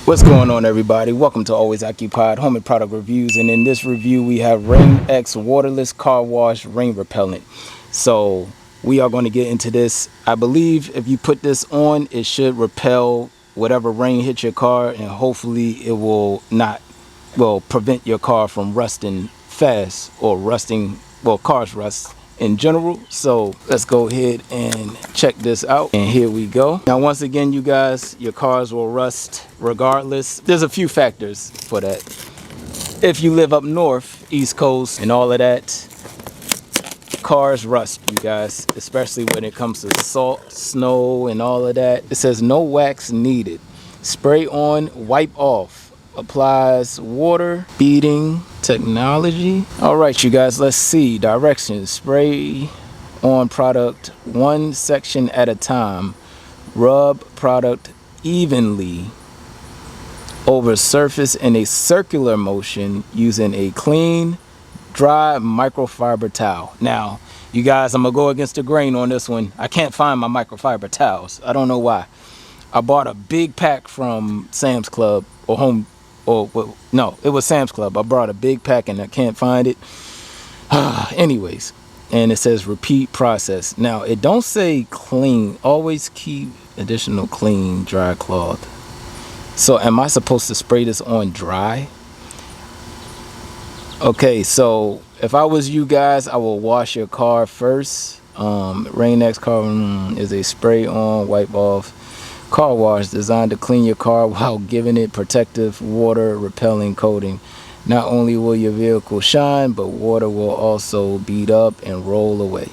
What's going on, everybody? Welcome to Always Occupied Home and Product Reviews, and in this review we have Rain X Waterless Car Wash Rain Repellent. So we are going to get into this. I believe if you put this on, it should repel whatever rain hits your car, and hopefully it will prevent your car from rusting fast or rusting, cars rust in general. So let's go ahead and check this out, and here we go. Now once again, you guys, your cars will rust regardless. There's a few factors for that. If you live up north, East Coast and all of that, cars rust, you guys, especially when it comes to salt, snow, and all of that. It says no wax needed. Spray on, wipe off. Applies water, beading technology. All right, you guys, let's see. Directions: spray on product one section at a time. Rub product evenly over surface in a circular motion using a clean, dry microfiber towel. Now, you guys, I'm gonna go against the grain on this one. I can't find my microfiber towels. I don't know why. I bought a big pack from Sam's Club or no, it was Sam's Club. I brought a big pack and I can't find it. Anyways, and it says repeat process. Now, it don't say clean. Always keep additional clean dry cloth. So am I supposed to spray this on dry? Okay, so if I was you guys, I will wash your car first. Rain X car is a spray on, wipe off car wash designed to clean your car while giving it protective water repelling coating. Not only will your vehicle shine, but water will also bead up and roll away.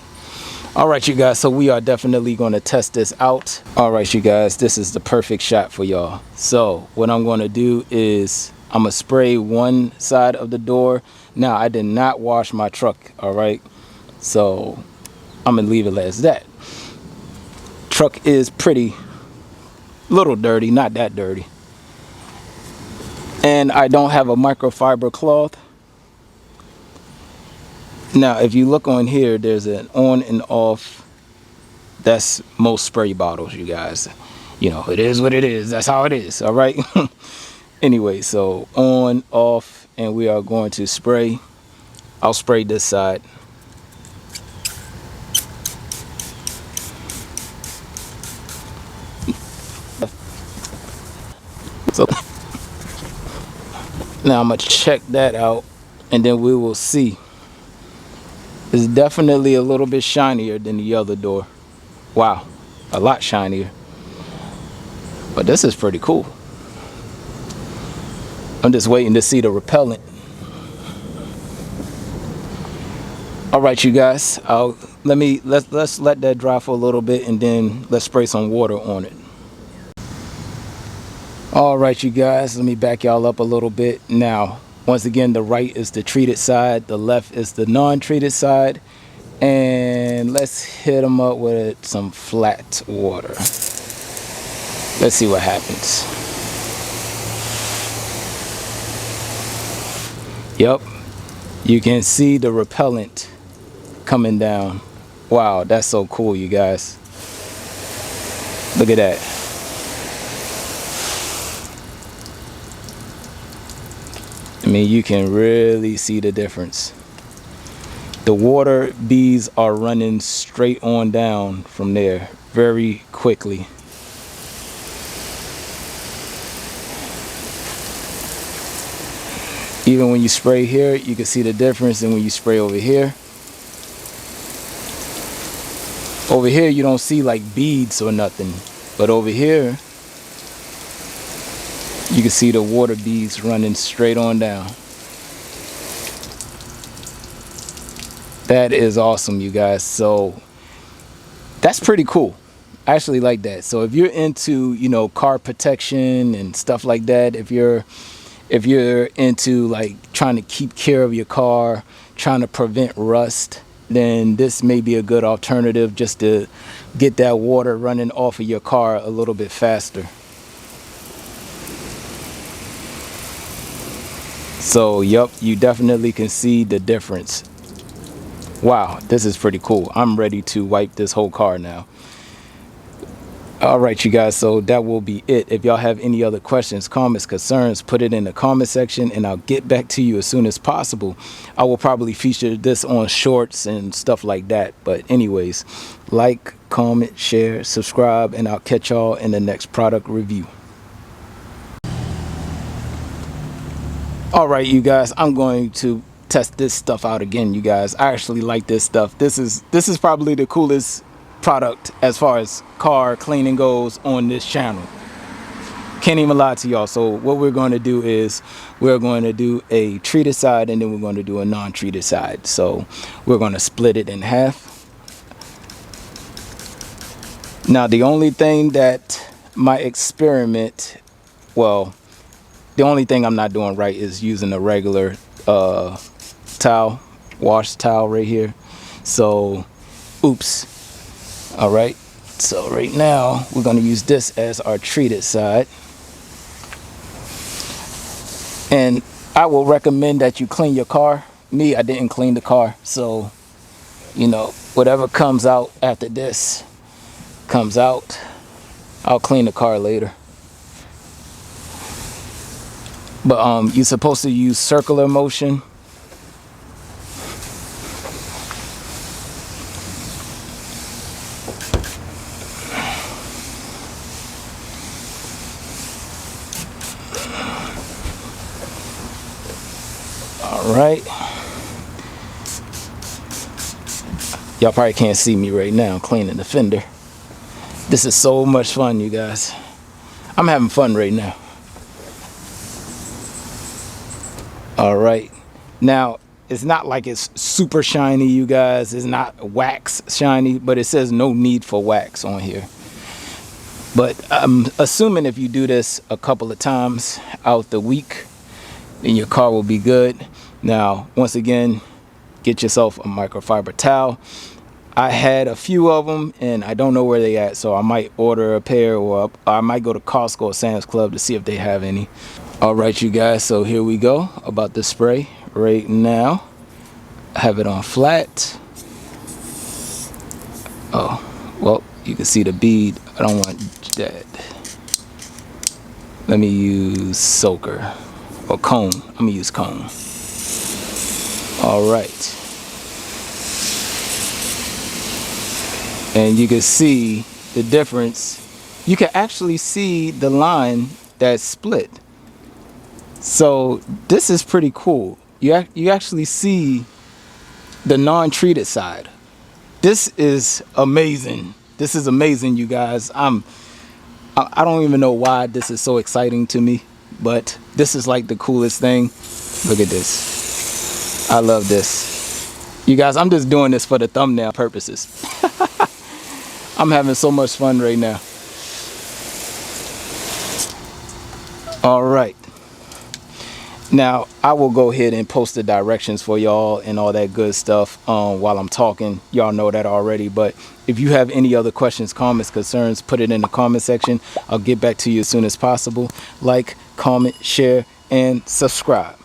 All right, you guys, so we are definitely going to test this out. All right, you guys, this is the perfect shot for y'all. So what I'm going to do is I'm going to spray one side of the door. Now, I did not wash my truck, all right? So I'm going to leave it as that. Truck is pretty little dirty, not that dirty. And I don't have a microfiber cloth. Now, if you look on here, there's an on and off. That's most spray bottles, you guys. You know, it is what it is. That's how it is, all right? Anyway, so on, off, and we are going to spray. I'll spray this side. So now I'm gonna check that out, and then we will see. It's definitely a little bit shinier than the other door. Wow, a lot shinier. But this is pretty cool. I'm just waiting to see the repellent. All right, you guys. Let's let that dry for a little bit, and then let's spray some water on it. All right, you guys, let me back y'all up a little bit. Now, once again, the right is the treated side, the left is the non-treated side, and let's hit them up with some flat water. Let's see what happens. Yep, you can see the repellent coming down. Wow, that's so cool, you guys. Look at that. I mean, you can really see the difference. The water beads are running straight on down from there very quickly. Even when you spray here, you can see the difference than when you spray over here. Over here, you don't see like beads or nothing, but over here, you can see the water beads running straight on down. That is awesome, you guys. So that's pretty cool. I actually like that. So if you're into, you know, car protection and stuff like that, if you're into like trying to keep care of your car, trying to prevent rust, then this may be a good alternative just to get that water running off of your car a little bit faster. So, yep, you definitely can see the difference. Wow, this is pretty cool. I'm ready to wipe this whole car now. All right, you guys, so that will be it. If y'all have any other questions, comments, concerns, put it in the comment section and I'll get back to you as soon as possible. I will probably feature this on shorts and stuff like that. But anyways, like, comment, share, subscribe, and I'll catch y'all in the next product review. All right, you guys, I'm going to test this stuff out again, you guys. I actually like this stuff. This is probably the coolest product as far as car cleaning goes on this channel. Can't even lie to y'all. So what we're going to do is we're going to do a treated side and then we're going to do a non-treated side. So we're going to split it in half. Now the only thing that my experiment, well, the only thing I'm not doing right is using a regular towel, wash towel right here. So oops. All right, so right now we're going to use this as our treated side, and I will recommend that you clean your car. Me, I didn't clean the car, so you know, whatever comes out after this comes out. I'll clean the car later. But you're supposed to use circular motion. All right, y'all probably can't see me right now cleaning the fender. This is so much fun, you guys. I'm having fun right now. All right, now it's not like it's super shiny, you guys. It's not wax shiny, but it says no need for wax on here. But I'm assuming if you do this a couple of times out the week, then your car will be good. Now, once again, get yourself a microfiber towel. I had a few of them and I don't know where they at, so I might order a pair, or I might go to Costco or Sam's Club to see if they have any. All right, you guys, so here we go about the spray right now. I have it on flat. Oh, well, you can see the bead. I don't want that. Let me use soaker or cone. I'm gonna use cone. All right. And you can see the difference. You can actually see the line that's split. So this is pretty cool. You actually see the non-treated side. This is amazing. This is amazing, you guys. I don't even know why this is so exciting to me, but this is like the coolest thing. Look at this. I love this. You guys, I'm just doing this for the thumbnail purposes. I'm having so much fun right now. All right. Now, I will go ahead and post the directions for y'all and all that good stuff while I'm talking. Y'all know that already. But if you have any other questions, comments, concerns, put it in the comment section. I'll get back to you as soon as possible. Like, comment, share, and subscribe.